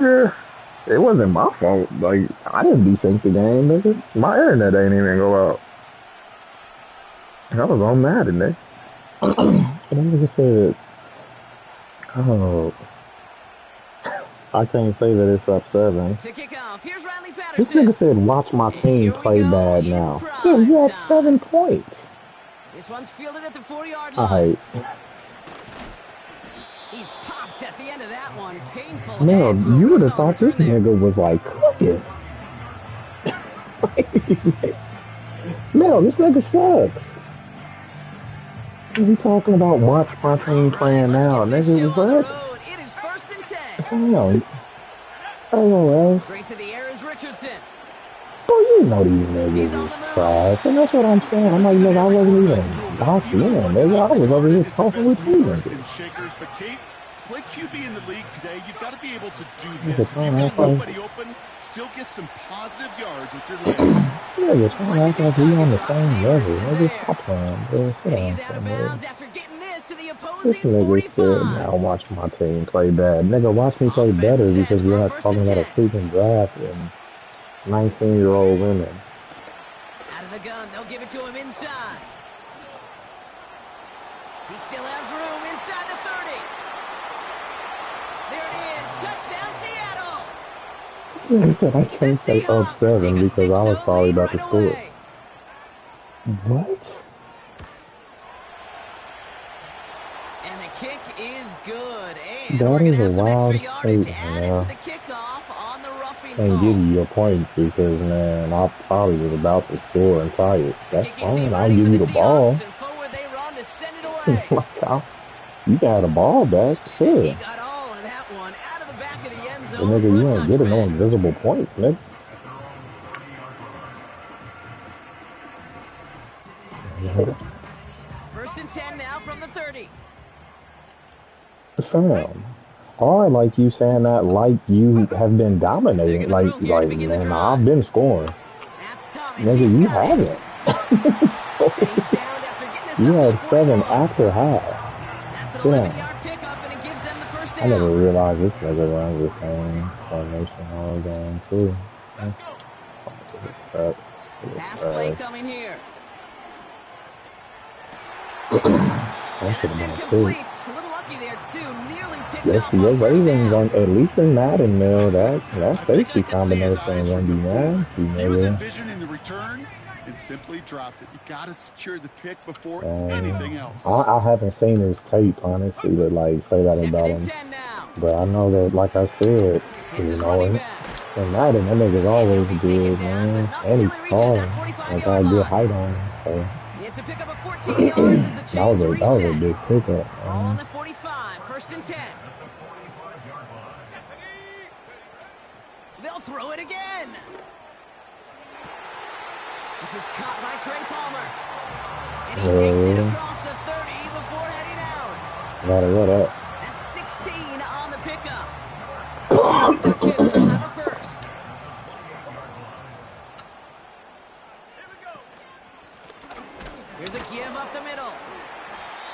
Yeah, it wasn't my fault. Like, I didn't desync the game, nigga. My internet ain't even go out. I was on Madden, nigga. And nigga said, oh, I can't say that it's up 7. To kick off, here's Riley This Patterson. nigga said, watch my team Here we play go bad in now. Yeah, prime you had time. 7 points. This one's fielded at the 40-yard All line. right. He's popped at the end of that one. Painful. Mel, And to a you real would have solid thought this return there. nigga was like cooking. Mel, this nigga sucks. We talking about watch my team playing now, nigga. What? It is 1st and 10. Damn. Oh, Straight to the air is Richardson. boy, you know these niggas is trash, and that's what I'm saying. I'm like, nigga, I wasn't even boxed in, nigga. I was over here talking with you, nigga. Play QB in the league today, you've got to be able to do Nigga, this. If you've got nobody open, still get some positive yards with your legs. Nigga, trying to act like we on the same level. Nigga, stop playing, bro. Sit down, He's out of bounds after getting this to the This opposing nigga 45. said, now watch my team play bad. Nigga, watch me play better because we're not talking about a freaking draft and 19-year-old women. Out of the gun, they'll give it to him inside. He still has room inside the 30. There it is. Touchdown, Seattle. He said, I can't say up 7 because I was probably about to score. What? And the kick is good. And That we're going is to have a some wild extra yardage statement, added man. to the kickoff on the roughing Can't call. give you your points because, man, I probably was about to score and tie it. That's fine. I'll give you the ball. Like, you got a ball back. Sure. He got all of that one out of the back of the end zone. But, nigga, you ain't getting no invisible points, nigga. First and 10 now from the 30. Fam. Or like you saying that like you have been dominating. Like man, I've been scoring. Nigga, you haven't. So, you had 7 after half. Yeah. I never realized this nigga runs the same formation all game too. Pass play coming here. That should have been a incomplete. A little lucky there too. Nearly picked yes, up your on first Ravens down. at least in Madden, Mill, that safety combination won't be nasty, He was nigga. envisioning the return and simply dropped it. You got to secure the pick before anything else. I haven't seen his tape, honestly, to like say that about him. But I know that, like I said, you know, in Madden, that nigga's always good, man. And he's tall. Like, got a good height on him. So. To pick up a 14 yards as the chains that was a big pickup. All on the 45, 1st and 10. They'll throw it again. This is caught by Trey Palmer. And he takes it across the 30 before heading out. What up? That's 16 on the pickup. The Falcons will have a first. Here's a give up the middle.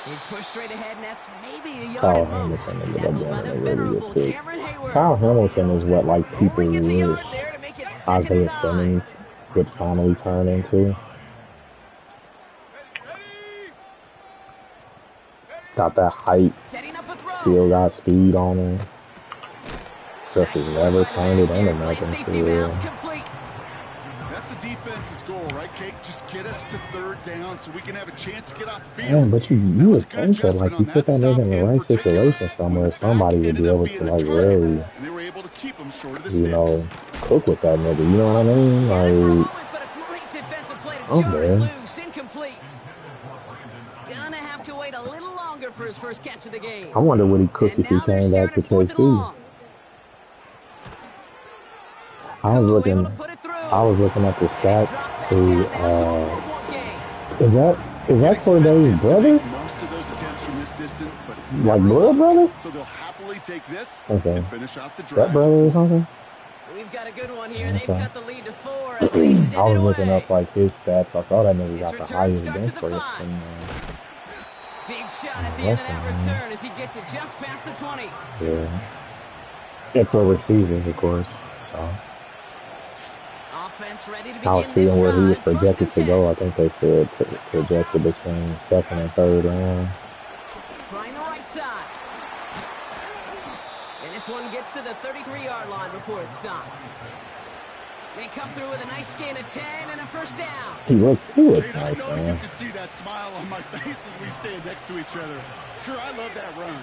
He's pushed straight ahead, and that's maybe a yard at most. Tackled by the venerable Cameron Hayward. Kyle Hamilton is what, like, people wish Isaiah Simmons would finally turn into. Got that height, still got speed on him. Just has never turned it into nothing for real. That's a defense's goal, right, Kate? Just get us to 3rd down so we can have a chance to get off the field. Man, but you would think that, like, you put that nigga in the right situation somewhere, somebody would be able to, like, really, you know, cook with that nigga, you know what I mean? Like, oh, man. Gonna have to wait a little longer for his first catch of the game. I wonder what he cooked if he came back to KC. I was looking at the stats to, is that Corday's brother? Most of those attempts from this distance, but it's like blood brother? So they'll happily take this and finish off the drive. That brother or something? We've got a good one here. They've cut the lead to 4 I was looking up like his stats. I saw that nigga got the highest bench press. Big shot at the end of that return as he gets it just past the 20. Yeah. It's for receivers, of course. So Offense ready to I was begin this seeing where he was drive. First projected and to 10. go. I think they said projected between second and third round. Trying the right side. And this one gets to the 33-yard line before it's stopped. They come through with a nice gain of 10 and a first down. He looks Kate, I nice, know man. you can see that smile on my face as we stand next to each other. Sure, I love that run.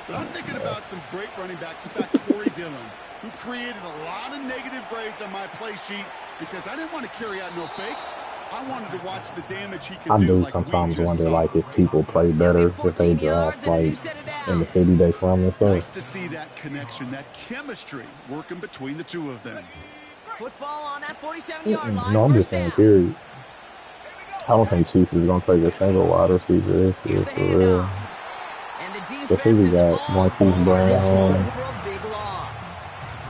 But I'm thinking about some great running backs. In fact, Corey Dillon, who created a lot of negative grades on my play sheet because I didn't want to carry out no fake. I wanted to watch the damage he could I do. do Like sometimes we just wonder, saw. like, if people play better if they draft, like, in the city they from and Nice stuff. to see that connection, that chemistry working between the two of them. Football on that 47-yard line. No, I'm just First saying, down. period. I don't think Chiefs is going to take a single wide receiver this year, for real. And the The defense city is got Marquise Brown, for a big loss.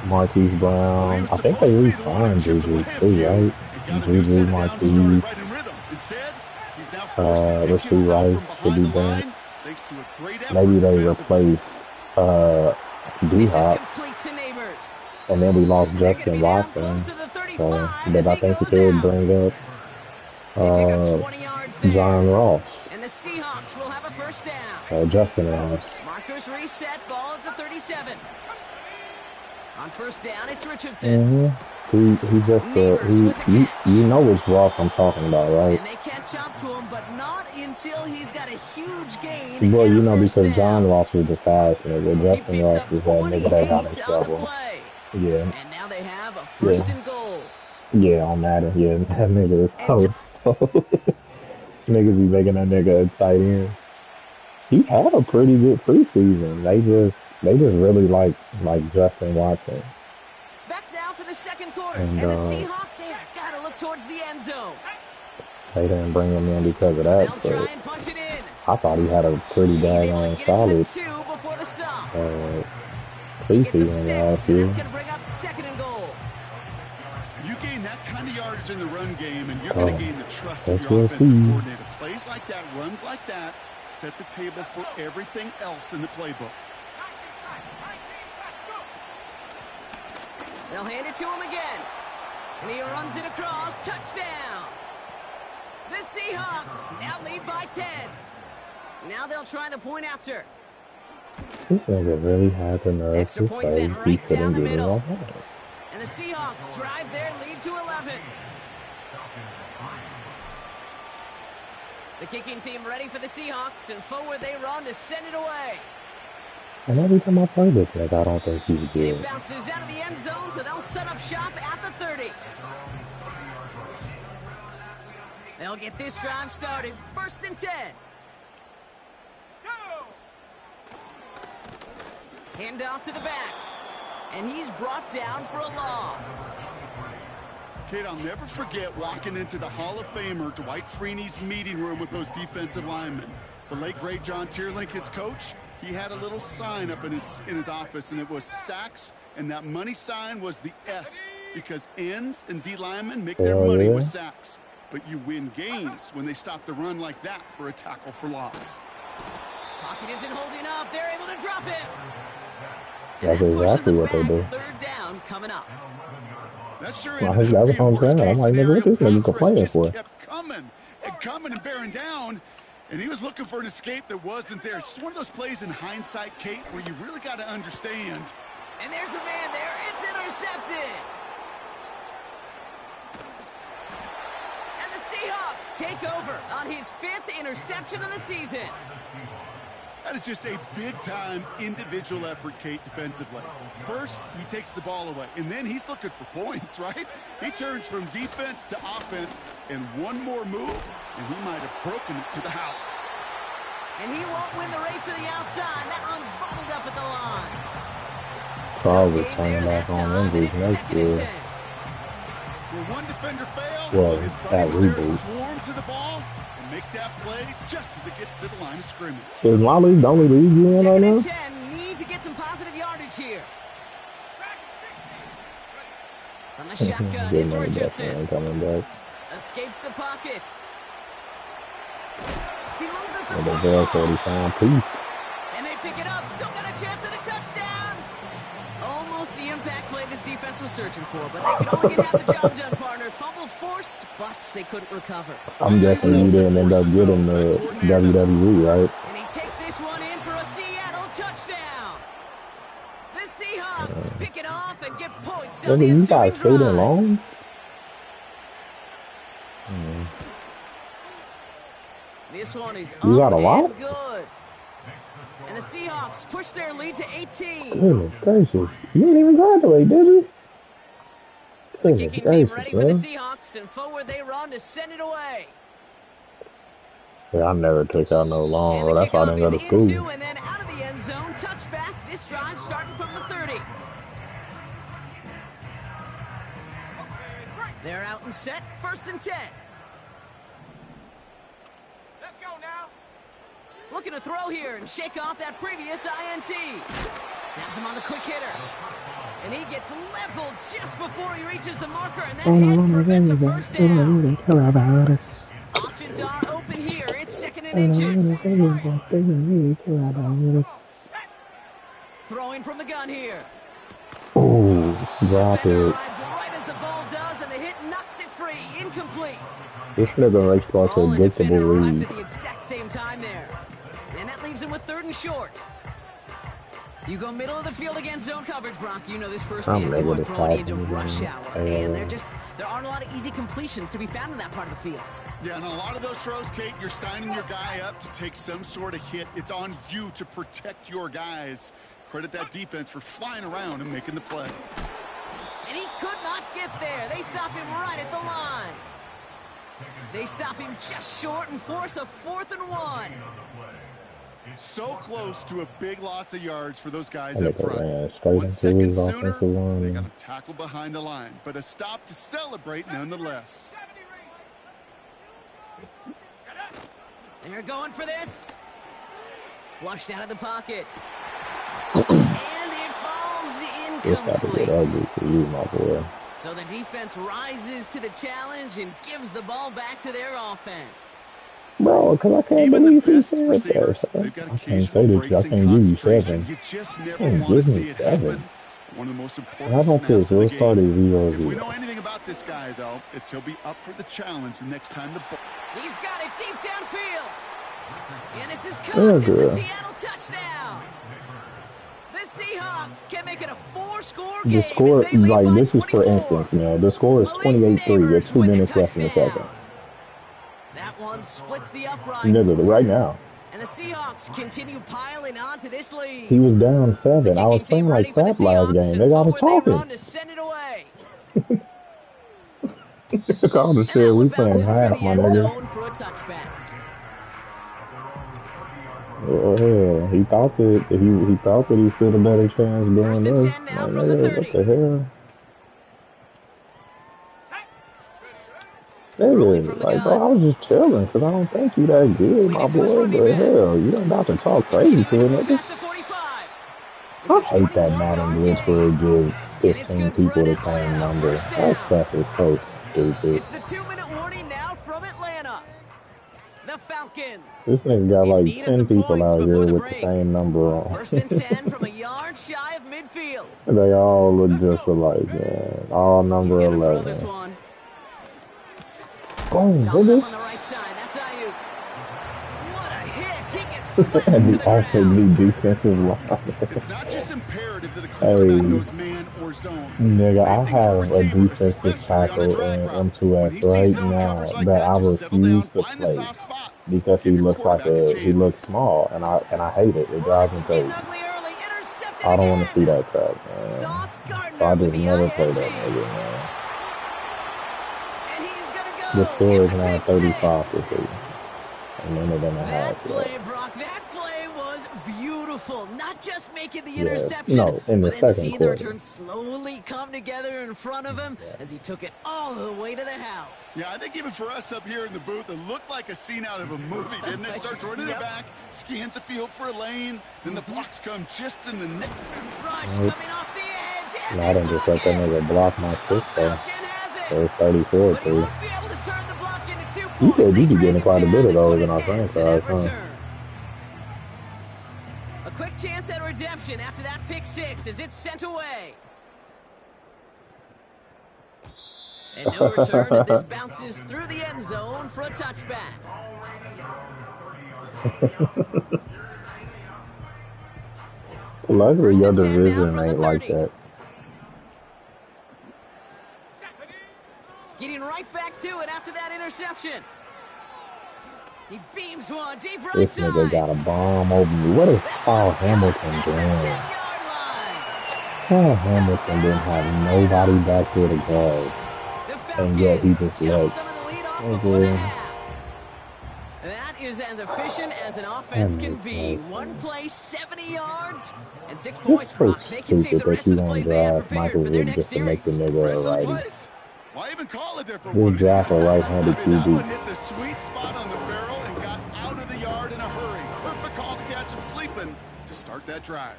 Marquise Well, he Brown. was I think they supposed to be the one who re-signed chipped away Juju a too, few right? and got a new Juju, set of downs and started Marquise, right in rhythm. Instead, he's now forced to kick Rasheed himself Rice from should behind be the back. line thanks to a great effort Maybe they defensively. replace This is D-Hop, complete to Neighbors. and then we lost And they're going to Justin be down close Watson. to the 35 So, but as I he think we goes could out. bring up They pick up 20 yards there. John Ross, And the Seahawks will have a first down. Justin Ross. Markers reset, ball at the 37. On first down, it's Richardson. He just you know which Ross I'm talking about, right? And they can't jump to him, but not until he's got a huge gain. Well, and you know, first because down. John Ross was the fast nigga. He Justin picks Ross up was that nigga that got in 28 on the trouble. play. Yeah. And now they have a first and goal. Yeah, on Madden. Yeah, that nigga is so niggas be making that nigga a tight end. He had a pretty good preseason. They just really like Justin Watson. Back now for the second quarter. And the Seahawks, they got to look towards the end zone. They didn't bring him in because of that. They'll try and punch it in. I thought he had a pretty daggone solid before the stop. preseason last year. That's going to bring up second and goal. You gain that kind of yardage in the run game, and you're going to gain the trust of your offensive coordinator. Plays like that, runs like that, set the table for everything else in the playbook. They'll hand it to him again. And he runs it across. Touchdown. The Seahawks now lead by 10. Now they'll try the point after. This nigga really had the nerve Extra to point say sent he right down couldn't the get it middle. all. And the Seahawks drive their lead to 11. The kicking team ready for the Seahawks, and forward they run to send it away. And every time I play this nigga, I don't think he's good. It bounces out of the end zone, so they'll set up shop at the 30. They'll get this drive started. First and 10. Hand off to the back. And he's brought down for a loss. Kid, I'll never forget walking into the Hall of Famer Dwight Freeney's meeting room with those defensive linemen. The late, great John Tierlink, his coach, he had a little sign up in his office, and it was sacks, and that money sign was the S, because ends and D linemen make their money with sacks. But you win games when they stop the run like that for a tackle for loss. Pocket isn't holding up. They're able to drop him. That's exactly what they do. Third down coming up. That sure That was what I'm saying. I'm like, nigga, what this nigga complaining for? Kept coming and bearing down, and he was looking for an escape that wasn't there. It's just one of those plays in hindsight, Kate, where you really got to understand. And there's a man there. It's intercepted. And the Seahawks take over on his 5th interception of the season. That is just a big-time individual effort, Kate, defensively. First, he takes the ball away, and then he's looking for points, right? He turns from defense to offense, and one more move, and he might have broken it to the house. And he won't win the race to the outside. That one's bottled up at the line. Carl was turning back on injuries next year. Where one defender failed, Well, his that buddy was there to reboot. swarm to the ball and make that play just as it gets to the line of scrimmage. Is my league the only league you in right Second now? and 10. Need to get some positive yardage here. From the shotgun, Good it's money back, Richardson. man, coming back. Escapes the pocket. He loses the And the football. ball 45 piece. And they pick it up. Still got a chance at a touchdown. Almost the impact play this defense was searching for, but they could only get half the job done, partner. Fumble forced, but they couldn't recover. I'm guessing you didn't end up getting the WWE, right? And he takes this one in for a Seattle touchdown. The Seahawks pick it off and get points on the You ensuing guys stayed in drive. long? This one is You got a up lot? and good. And the Seahawks push their lead to 18. Goodness gracious. You didn't even graduate, did you? The Goodness kicking team gracious, ready for the man. Seahawks, and forward they run to send it away. Yeah, I never took out no long, And bro. the That's why I kickoff didn't go is to school. into and then out of the end zone. Touchback. This drive starting from the 30. They're out and set. 1st and 10. Let's go now. Looking to throw here and shake off that previous INT. Has him on the quick hitter. And he gets leveled just before he reaches the marker, and that hit prevents a first down. Options are open here. It's 2nd and inches. Throwing from the gun here. Oh, drop Defender it. arrives right as the ball does, and the hit knocks it free. Incomplete. This should have been race to a Ball and predictable defender arrived lead. at the exact same time there. And that leaves him with 3rd and short. You go middle of the field against zone coverage, Brock. You know this firsthand. They were throwing into rush hour. And there aren't a lot of easy completions to be found in that part of the field. Yeah, and a lot of those throws, Kate, you're signing your guy up to take some sort of hit. It's on you to protect your guys. Credit that defense for flying around and making the play. And he could not get there. They stop him right at the line. They stop him just short and force a 4th and 1. So close to a big loss of yards for those guys And up they front. ran straight 1 into second his sooner, offensive they line. got a tackle behind the line. But a stop to celebrate nonetheless. They're going for this. Flushed out of the pocket. And it falls This got to get incomplete. ugly for you, my boy. So the defense rises to the challenge and gives the ball back to their offense. Bro, because I can't Even the believe he best said that. receivers, So they've got I can't occasional say this. breaks I in can't give you concentration. 7. You just never Can't want to give see me it 7. happen. One of the most And important I don't care. snaps So of the it started game. 0-0. If we know anything about this guy, though, it's he'll be up for the challenge the next time the ball. He's got it deep downfield. And this is Yeah, caught. It's a good. Seattle touchdown. The Seahawks can make it a 4-score The game score, as they lead like, by this is for 24. instance, man. The score is Malik 28-3 with Neighbors 2 with the minutes left in the touchdown. second. That one splits the uprights. Nigga, right now. And the Seahawks continue piling on to this lead. He was down The 7. I was kicking playing team ready like for the crap last Seahawks, game. and Nigga, I was forward they talking. run to send it away. I would have And said that we one playing bounces through half, the my end nigga. zone for a touchback. Oh, hell. He thought that he stood a better chance doing 1st and this. 10 now Like, from the nigga, 30. what the hell? Throwing from Nigga, the like, gun. bro, I was just chilling because I don't think you that good, my Waiting to his boy. running But back. hell, you ain't about to talk crazy Continuing to to a move nigga. past the 45. I It's a hate that Madden 21-yard glitch where it gain. gives And it's 15 good for people an the same Atlanta number. first That down. stuff is so stupid. It's the 2-minute warning now from Atlanta. The Falcons. This nigga got in like need of 10 some people points out before here the with the break. same number on. 1st and 10 from a yard shy of midfield. They all look just alike, man. All He's number going to throw this 11. one. Boom, Gobbled nigga. up on the right side. That's Ayuk. What a hit. He gets flattened And to the the ground. offensive defensive line. It's not just imperative that a quarterback knows man or zone. Nigga, I Same thing for have a receiver, defensive especially on a tackle drag in route. When M2S he sees right zone now coverage like that I just settle down, refuse to find the play soft spot. because he Give your looks like quarterback a he chance. looks small, and I hate it. It Oh, drives this me is getting crazy. ugly early. Intercepted I don't want to see again. that crap, man. Sauce So Gardner I with just the never play that INT. nigga, man. And he's going to The go. score It's is a now big 35 6. to 3, and then they're gonna That have play, Brock, that play was beautiful. Not just making the yeah, interception, no, in the but then second seeing the quarter. return slowly come together in front of him as he took it all the way to the house. Yeah, I think even for us up here in the booth, it looked like a scene out of a movie, didn't it? Starts running it back, scans the field for a lane, then the blocks come just in the neck. Rush Nope. coming off the edge, and And I they didn't just block let that it. nigga block my The kick, though. Falcon has So it's it. 34 But he 3. won't be able to turn the block into 2 You points. said They you be drag getting him quite a down bit of and those put in our an end to franchise, that huh? return. A quick chance at redemption after that pick six as it's sent away. And no return as this bounces through the end zone for a touchback. Luckily, your division ain't like that. Getting right back to it after that interception. He beams one deep right This side. nigga got a bomb over me. What is Paul Hamilton doing? Paul Hamilton didn't have nobody back there to guard. And yet he just led. That is as efficient as an offense can be. One play, 70 yards, and 6 points. They can save the rest of the plays they have prepared for their next series. Why even call a different one? one? Exactly, right-handed That QB. one hit the sweet spot on the barrel and got out of the yard in a hurry. Perfect call to catch him sleeping to start that drive.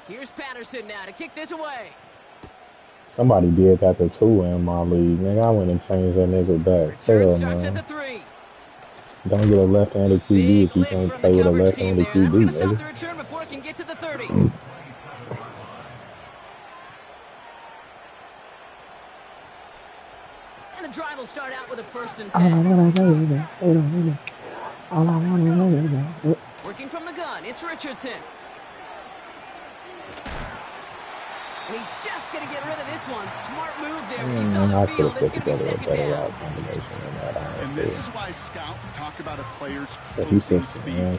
Here's Patterson now to kick this away. Somebody did that to 2 in my league. Nigga, I went and changed that nigga back. Return starts at the 3. Don't get a left-handed QB if you can't play with a left-handed QB. That's going to stop the return before it can get to the 30. And the drive will start out with a 1st and 10. Working from the gun, it's Richardson. And he's just going to get rid of this one. Smart move there. When he saw the field, it's going to be 2nd down. And this is why scouts talk about a player's closing speed.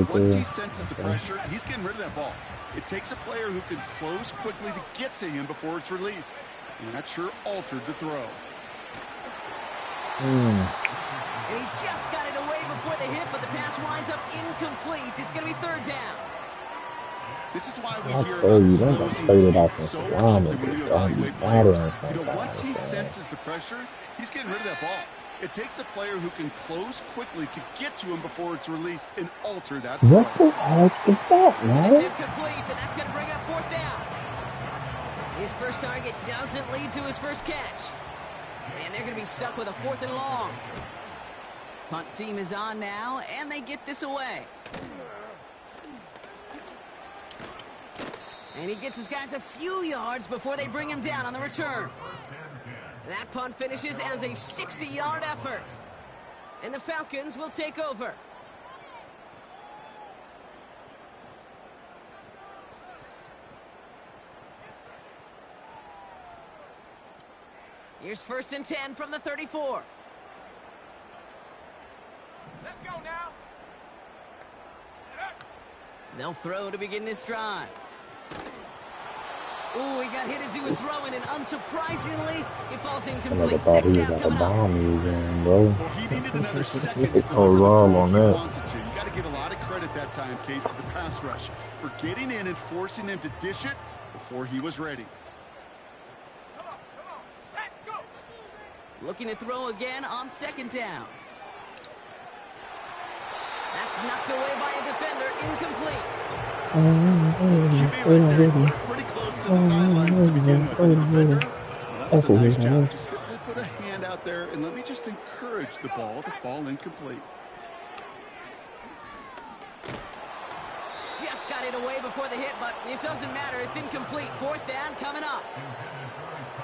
Once he senses the pressure, he's getting rid of that ball. It takes a player who can close quickly to get to him before it's released. And that sure altered the throw. And he just got it away before the hit, but the pass winds up incomplete. It's going to be 3rd down. This is why we hear about closing speed so often when you evaluate players. Once he senses the pressure, he's getting rid of that ball. It takes a player who can close quickly to get to him before it's released and alter that throw. What the heck is that, man? It's incomplete, and that's going to bring up 4th down. His first target doesn't lead to his first catch. And they're going to be stuck with a 4th and long. Punt team is on now, and they get this away. And he gets his guys a few yards before they bring him down on the return. That punt finishes as a 60-yard effort. And the Falcons will take over. Here's 1st and 10 from the 34. Let's go now. They'll throw to begin this drive. Ooh, he got hit as he was throwing, and unsurprisingly, it falls incomplete. 2nd down coming up. Well, he needed another second to deliver on that. You got to give a lot of credit that time, Kate, to the pass rush for getting in and forcing him to dish it before he was ready. Come on, set, go. Looking to throw again on 2nd down. That's knocked away by a defender, incomplete. Pretty close to the sidelines to begin with. Defender, that was a nice job. Just simply put a hand out there and let me just encourage the ball to fall incomplete. Just got it away before the hit, but it doesn't matter. It's incomplete. 4th down coming up.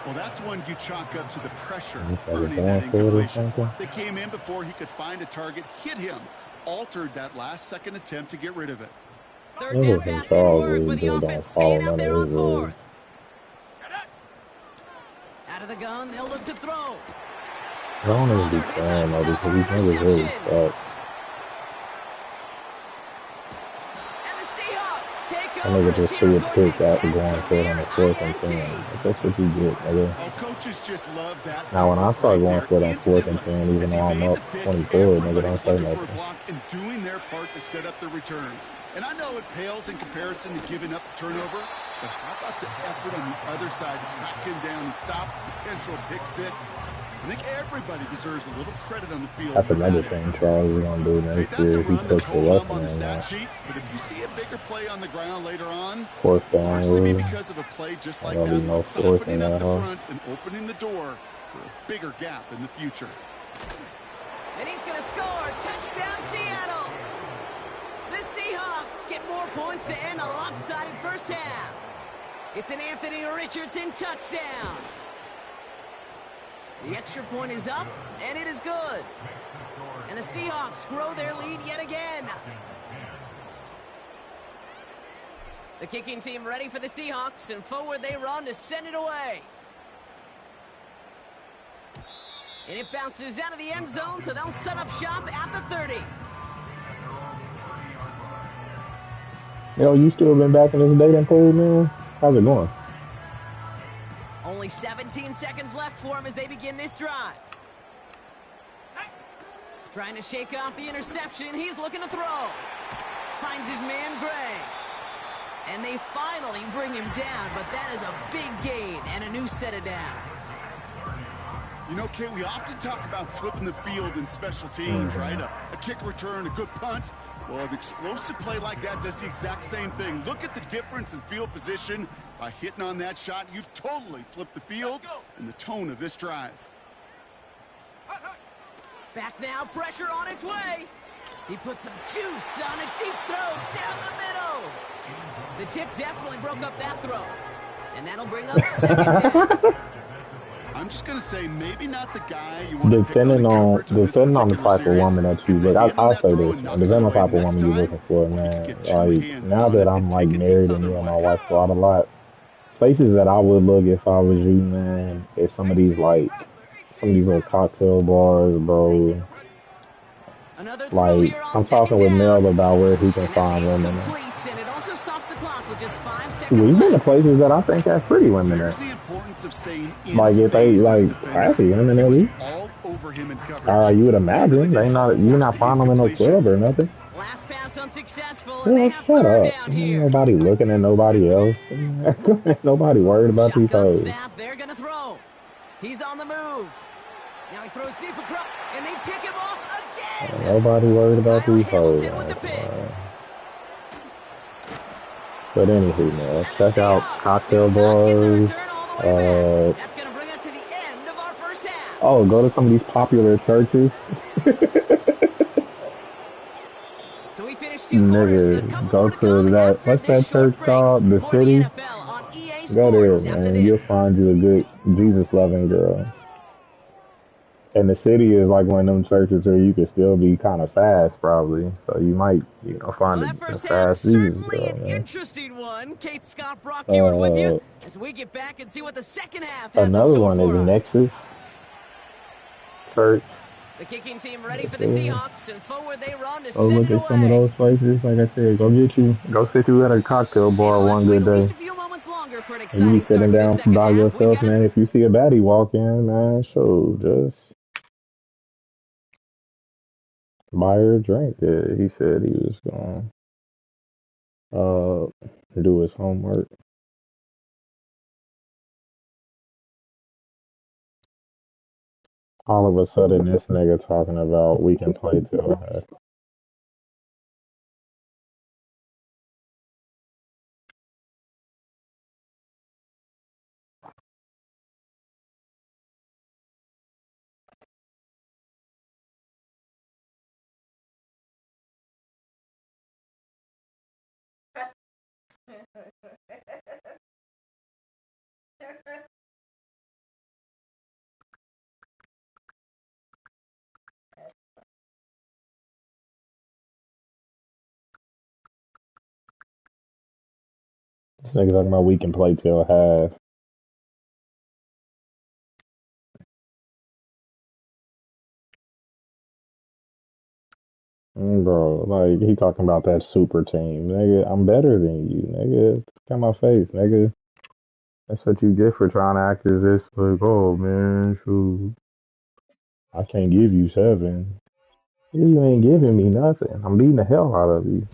Well, that's one you chalk up to the pressure earning that incompletion. They came in before he could find a target, hit him, altered that last second attempt to get rid of it. 3rd down pass didn't work, but the offense staying out there on 4th. Out of the gun, they'll look to throw. I don't even be playing though because he's never really stuck. And the Seahawks take I nigga over. just threw a pick after going for it on the 4th and 10. That's what you get, nigga. Oh, coaches just love that. Now when I start going for it on 4th and 10, even though I'm up 24, nigga, don't say nothing. And doing their part to set up the return. And I know it pales in comparison to giving up the turnover, but how about the effort on the other side to track him down and stop potential pick 6? I think everybody deserves a little credit on the field. That's another thing Charles is going to do next year. He took the left on the hand stat sheet, but if you see a bigger play on the ground later on, 4th down, largely be because of a play just like that, no softening up the front and opening the door for a bigger gap in the future. And he's going to score. Touchdown, Seattle. The Seahawks get more points to end a lopsided first half. It's an Anthony Richardson touchdown. The extra point is up, and it is good. And the Seahawks grow their lead yet again. The kicking team ready for the Seahawks, and forward they run to send it away. And it bounces out of the end zone, so they'll set up shop at the 30. Yo, you still been back in this dating pool, man? How's it going? Only 17 seconds left for him as they begin this drive. Trying to shake off the interception. He's looking to throw. Finds his man, Gray. And they finally bring him down, but that is a big gain and a new set of downs. You know, Kate, we often talk about flipping the field in special teams, right? A kick return, a good punt. Well, an explosive play like that does the exact same thing. Look at the difference in field position. By hitting on that shot, you've totally flipped the field and the tone of this drive. Back now, pressure on its way. He put some juice on a deep throw down the middle. The tip definitely broke up that throw. And that'll bring up second down. I'm just going to say, maybe not the guy you want to Depending on the type of woman that you look, I'll say this, depending on the type of woman you're looking for, man. Like, now that I'm like married and me and my wife go out a lot, places that I would look if I was you, man, is some of these little cocktail bars, bro. Like, I'm talking with Mel about where he can find women. We've been to places that I think have pretty women at. Like, if they, like, actually, women at least. You would imagine. You're not finding them in no club or nothing. Last pass unsuccessful. Well, shut up. Ain't nobody looking at nobody else. Nobody worried about these hoes. They're going to throw. He's on the move. Now he throws deep across, and they pick him off again. Nobody worried about these hoes. But anywho, man, let's check out cocktail bars. That's going to bring us to the end of our first half. Oh, go to some of these popular churches. So we finished 2 quarters. Nigga, go to that. What's that church called? The City. Go there, man. You'll find you a good Jesus-loving girl. And the City is like one of them churches where you can still be kind of fast, probably. So you might, find a fast Jesus girl, an man. interesting one. Kate, Scott, Brock, Ewart with you as we get back and see what the second half has Another in store one is for us. Nexus Church. The kicking team ready for the Seahawks, and forward they run to Oh, look at some of those places. Like I said, go sit you at a cocktail bar one good day. And you be sitting down by yourself, man. If you see a baddie walk in, man, just buy her a drink. Yeah, he said he was gonna do his homework. All of a sudden, this nigga talking about we can play till This nigga talking about we can play till half. Bro, like, he talking about that super team. Nigga, I'm better than you, nigga. Look at my face, nigga. That's what you get for trying to act as if, like, oh, man, shoot. I can't give you 7. You ain't giving me nothing. I'm beating the hell out of you.